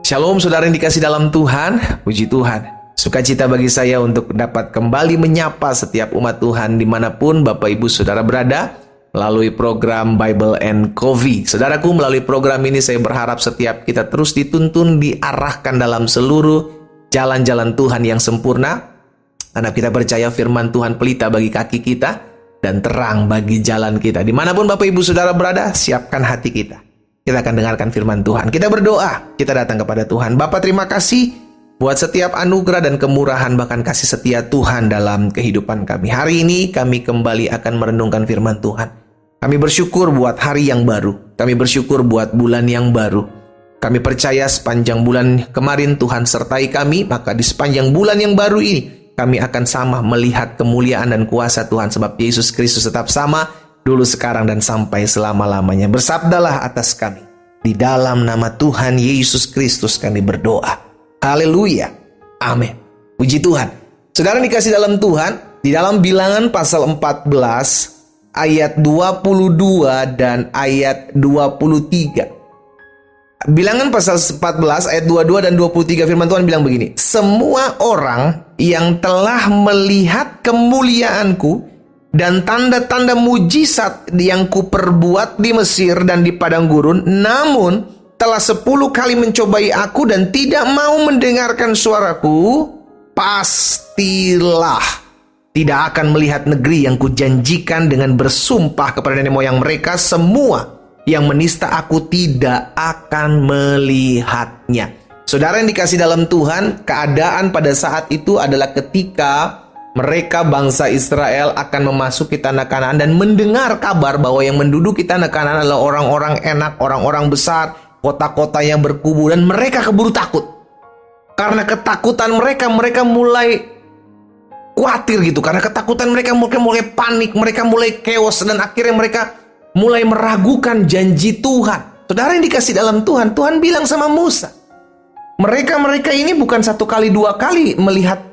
Shalom saudara yang dikasih dalam Tuhan, puji Tuhan. Sukacita bagi saya untuk dapat kembali menyapa setiap umat Tuhan dimanapun Bapak Ibu Saudara berada melalui program Bible and Coffee. Saudaraku, melalui program ini saya berharap setiap kita terus dituntun, diarahkan dalam seluruh jalan-jalan Tuhan yang sempurna. Karena kita percaya firman Tuhan pelita bagi kaki kita dan terang bagi jalan kita. Dimanapun Bapak Ibu Saudara berada, siapkan hati kita. Kita akan dengarkan firman Tuhan. Kita berdoa, kita datang kepada Tuhan. Bapa, terima kasih buat setiap anugerah dan kemurahan, bahkan kasih setia Tuhan dalam kehidupan kami. Hari ini kami kembali akan merenungkan firman Tuhan. Kami bersyukur buat hari yang baru. Kami bersyukur buat bulan yang baru. Kami percaya sepanjang bulan kemarin Tuhan sertai kami, maka di sepanjang bulan yang baru ini kami akan sama melihat kemuliaan dan kuasa Tuhan, sebab Yesus Kristus tetap sama dulu, sekarang, dan sampai selama-lamanya. Bersabdalah atas kami. Di dalam nama Tuhan Yesus Kristus kami berdoa. Haleluya. Amin. Puji Tuhan. Saudara dikasih dalam Tuhan, di dalam Bilangan pasal 14 ayat 22 dan ayat 23. Bilangan pasal 14 ayat 22 dan 23, firman Tuhan bilang begini. Semua orang yang telah melihat kemuliaanku dan tanda-tanda mujizat yang kuperbuat di Mesir dan di padang gurun, namun telah 10 kali mencobai aku dan tidak mau mendengarkan suaraku, pastilah tidak akan melihat negeri yang kujanjikan dengan bersumpah kepada nenek moyang mereka. Semua yang menista aku tidak akan melihatnya. Saudara yang dikasih dalam Tuhan, keadaan pada saat itu adalah ketika mereka bangsa Israel akan memasuki tanah Kanaan dan mendengar kabar bahwa yang menduduki tanah Kanaan adalah orang-orang enak, orang-orang besar, kota-kota yang berkubu, dan mereka keburu takut. Karena ketakutan mereka mulai khawatir gitu. Karena ketakutan mereka mulai panik, mereka mulai chaos, dan akhirnya mereka mulai meragukan janji Tuhan. Saudara yang dikasih dalam Tuhan, Tuhan bilang sama Musa, mereka ini bukan 1 kali 2 kali melihat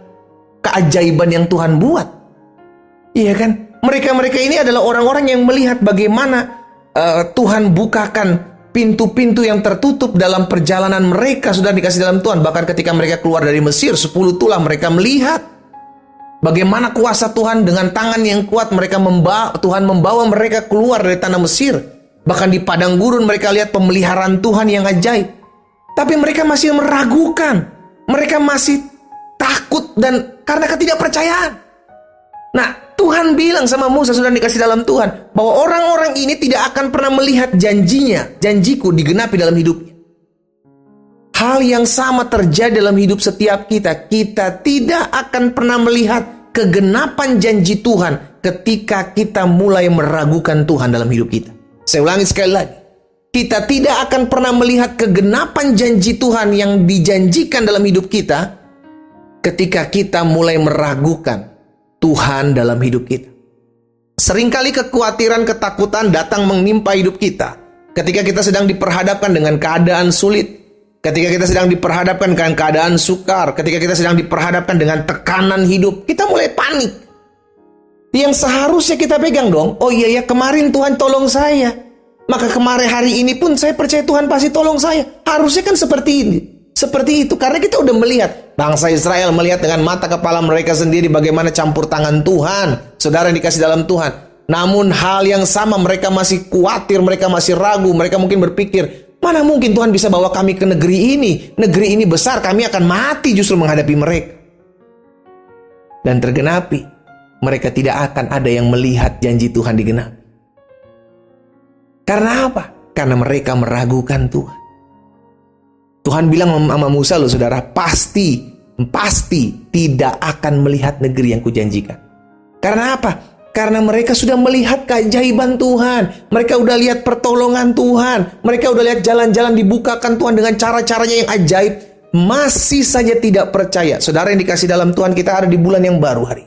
keajaiban yang Tuhan buat. Iya kan? Mereka ini adalah orang-orang yang melihat bagaimana Tuhan bukakan pintu-pintu yang tertutup dalam perjalanan mereka. Sudah dikasih dalam Tuhan. Bahkan ketika mereka keluar dari Mesir, 10 tulah mereka melihat bagaimana kuasa Tuhan dengan tangan yang kuat. Tuhan membawa mereka keluar dari tanah Mesir. Bahkan di padang gurun mereka lihat pemeliharaan Tuhan yang ajaib. Tapi mereka masih meragukan. Mereka masih takut dan karena ketidakpercayaan. Nah, Tuhan bilang sama Musa, sudah dikasih dalam Tuhan, bahwa orang-orang ini tidak akan pernah melihat janjiku digenapi dalam hidupnya. Hal yang sama terjadi dalam hidup setiap kita. Kita tidak akan pernah melihat kegenapan janji Tuhan ketika kita mulai meragukan Tuhan dalam hidup kita. Saya ulangi sekali lagi. Kita tidak akan pernah melihat kegenapan janji Tuhan yang dijanjikan dalam hidup kita ketika kita mulai meragukan Tuhan dalam hidup kita. Seringkali kekhawatiran, ketakutan datang menimpa hidup kita ketika kita sedang diperhadapkan dengan keadaan sulit, ketika kita sedang diperhadapkan dengan keadaan sukar, ketika kita sedang diperhadapkan dengan tekanan hidup. Kita mulai panik. Yang seharusnya kita pegang dong, oh iya ya, kemarin Tuhan tolong saya, maka kemarin hari ini pun saya percaya Tuhan pasti tolong saya. Harusnya kan seperti ini, seperti itu. Karena kita udah melihat, bangsa Israel melihat dengan mata kepala mereka sendiri bagaimana campur tangan Tuhan. Saudara yang dikasih dalam Tuhan. Namun hal yang sama, mereka masih khawatir, mereka masih ragu. Mereka mungkin berpikir, mana mungkin Tuhan bisa bawa kami ke negeri ini. Negeri ini besar, kami akan mati justru menghadapi mereka. Dan tergenapi, mereka tidak akan ada yang melihat janji Tuhan digenapi. Karena apa? Karena mereka meragukan Tuhan. Tuhan bilang sama Musa, loh saudara, pasti tidak akan melihat negeri yang kujanjikan. Karena apa? Karena mereka sudah melihat keajaiban Tuhan. Mereka udah lihat pertolongan Tuhan. Mereka udah lihat jalan-jalan dibukakan Tuhan dengan cara-caranya yang ajaib. Masih saja tidak percaya. Saudara yang dikasih dalam Tuhan, kita ada di bulan yang baru hari.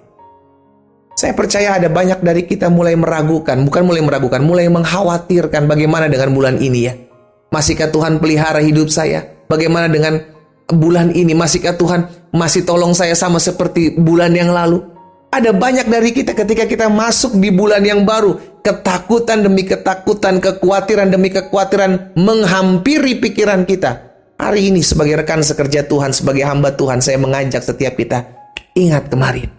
Saya percaya ada banyak dari kita mulai meragukan. Bukan mulai meragukan, mulai mengkhawatirkan bagaimana dengan bulan ini ya. Masihkah Tuhan pelihara hidup saya? Bagaimana dengan bulan ini? Masihkah Tuhan masih tolong saya sama seperti bulan yang lalu? Ada banyak dari kita ketika kita masuk di bulan yang baru, ketakutan demi ketakutan, kekhawatiran demi kekhawatiran menghampiri pikiran kita. Hari ini sebagai rekan sekerja Tuhan, sebagai hamba Tuhan, saya mengajak setiap kita, ingat kemarin.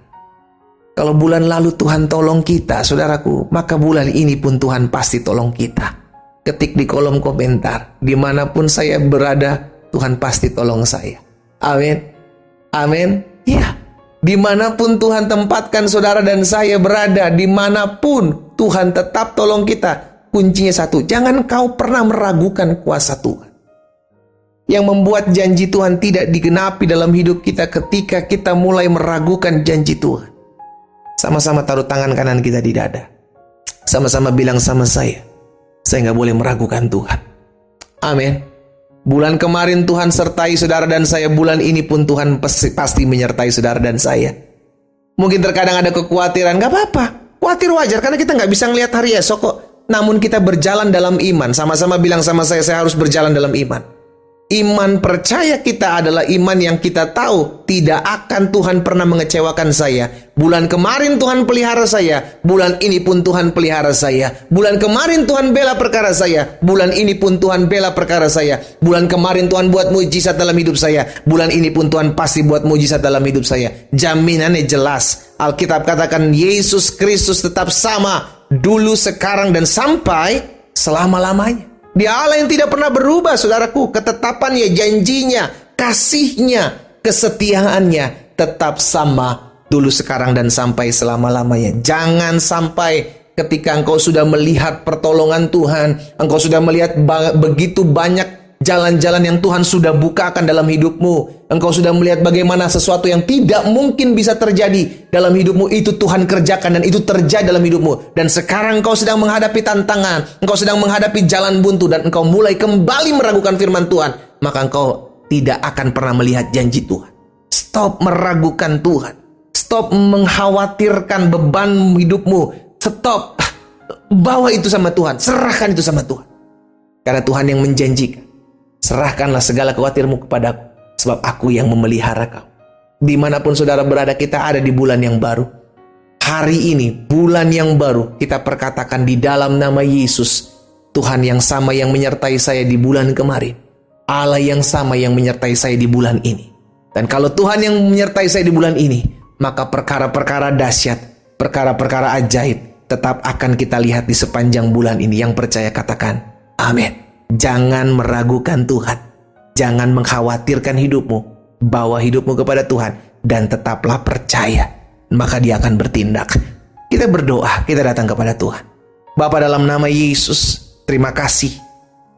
Kalau bulan lalu Tuhan tolong kita, saudaraku, maka bulan ini pun Tuhan pasti tolong kita. Ketik di kolom komentar, dimanapun saya berada, Tuhan pasti tolong saya. Amin. Amin. Ya, dimanapun Tuhan tempatkan saudara dan saya berada, dimanapun Tuhan tetap tolong kita. Kuncinya satu, jangan kau pernah meragukan kuasa Tuhan. Yang membuat janji Tuhan tidak digenapi dalam hidup kita ketika kita mulai meragukan janji Tuhan. Sama-sama taruh tangan kanan kita di dada. Sama-sama bilang sama saya nggak boleh meragukan Tuhan. Amin. Bulan kemarin Tuhan sertai saudara dan saya, bulan ini pun Tuhan pasti menyertai saudara dan saya. Mungkin terkadang ada kekhawatiran, nggak apa-apa. Khawatir wajar karena kita nggak bisa ngelihat hari esok kok. Namun kita berjalan dalam iman. Sama-sama bilang sama saya harus berjalan dalam iman. Iman percaya kita adalah iman yang kita tahu tidak akan Tuhan pernah mengecewakan saya. Bulan kemarin Tuhan pelihara saya, bulan ini pun Tuhan pelihara saya. Bulan kemarin Tuhan bela perkara saya, bulan ini pun Tuhan bela perkara saya. Bulan kemarin Tuhan buat mujizat dalam hidup saya, bulan ini pun Tuhan pasti buat mujizat dalam hidup saya. Jaminannya jelas. Alkitab katakan Yesus Kristus tetap sama dulu, sekarang, dan sampai selama-lamanya. Dia Allah yang tidak pernah berubah, saudaraku. Ketetapannya, janjinya, kasihnya, kesetiaannya tetap sama dulu, sekarang, dan sampai selama-lamanya. Jangan sampai ketika engkau sudah melihat pertolongan Tuhan, engkau sudah melihat begitu banyak jalan-jalan yang Tuhan sudah bukakan dalam hidupmu, engkau sudah melihat bagaimana sesuatu yang tidak mungkin bisa terjadi dalam hidupmu itu Tuhan kerjakan dan itu terjadi dalam hidupmu. Dan sekarang engkau sedang menghadapi tantangan, engkau sedang menghadapi jalan buntu, dan engkau mulai kembali meragukan firman Tuhan, maka engkau tidak akan pernah melihat janji Tuhan. Stop meragukan Tuhan. Stop mengkhawatirkan beban hidupmu. Stop. Bawa itu sama Tuhan. Serahkan itu sama Tuhan. Karena Tuhan yang menjanjikan, serahkanlah segala khawatirmu kepadaku, sebab aku yang memelihara kau. Dimanapun saudara berada, kita ada di bulan yang baru. Hari ini, bulan yang baru, kita perkatakan di dalam nama Yesus, Tuhan yang sama yang menyertai saya di bulan kemarin, Allah yang sama yang menyertai saya di bulan ini. Dan kalau Tuhan yang menyertai saya di bulan ini, maka perkara-perkara dahsyat, perkara-perkara ajaib tetap akan kita lihat di sepanjang bulan ini. Yang percaya katakan amin. Jangan meragukan Tuhan. Jangan mengkhawatirkan hidupmu. Bawa hidupmu kepada Tuhan dan tetaplah percaya. Maka Dia akan bertindak. Kita berdoa, kita datang kepada Tuhan. Bapa, dalam nama Yesus, terima kasih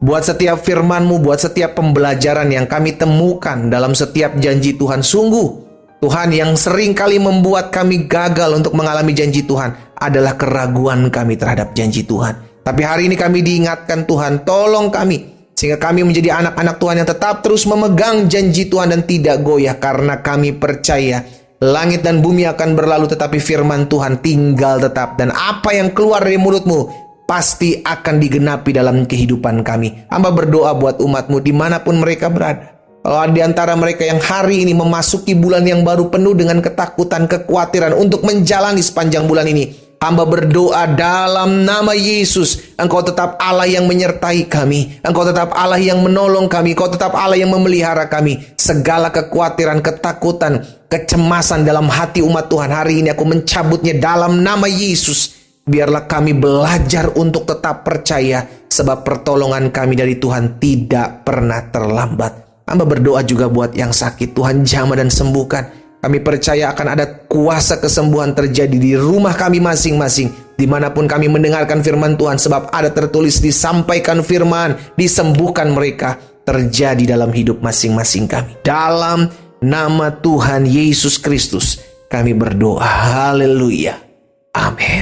buat setiap firman-Mu, buat setiap pembelajaran yang kami temukan dalam setiap janji Tuhan. Sungguh, Tuhan, yang sering kali membuat kami gagal untuk mengalami janji Tuhan adalah keraguan kami terhadap janji Tuhan. Tapi hari ini kami diingatkan Tuhan, tolong kami, sehingga kami menjadi anak-anak Tuhan yang tetap terus memegang janji Tuhan dan tidak goyah. Karena kami percaya langit dan bumi akan berlalu, tetapi firman Tuhan tinggal tetap. Dan apa yang keluar dari mulut-Mu pasti akan digenapi dalam kehidupan kami. Hamba berdoa buat umat-Mu dimanapun mereka berada. Kalau di antara mereka yang hari ini memasuki bulan yang baru penuh dengan ketakutan, kekhawatiran untuk menjalani sepanjang bulan ini, hamba berdoa dalam nama Yesus, Engkau tetap Allah yang menyertai kami. Engkau tetap Allah yang menolong kami. Engkau tetap Allah yang memelihara kami. Segala kekhawatiran, ketakutan, kecemasan dalam hati umat Tuhan, hari ini aku mencabutnya dalam nama Yesus. Biarlah kami belajar untuk tetap percaya, sebab pertolongan kami dari Tuhan tidak pernah terlambat. Hamba berdoa juga buat yang sakit, Tuhan jamah dan sembuhkan. Kami percaya akan ada kuasa kesembuhan terjadi di rumah kami masing-masing, dimanapun kami mendengarkan firman Tuhan, sebab ada tertulis disampaikan firman, disembuhkan mereka, terjadi dalam hidup masing-masing kami. Dalam nama Tuhan Yesus Kristus kami berdoa. Haleluya. Amin.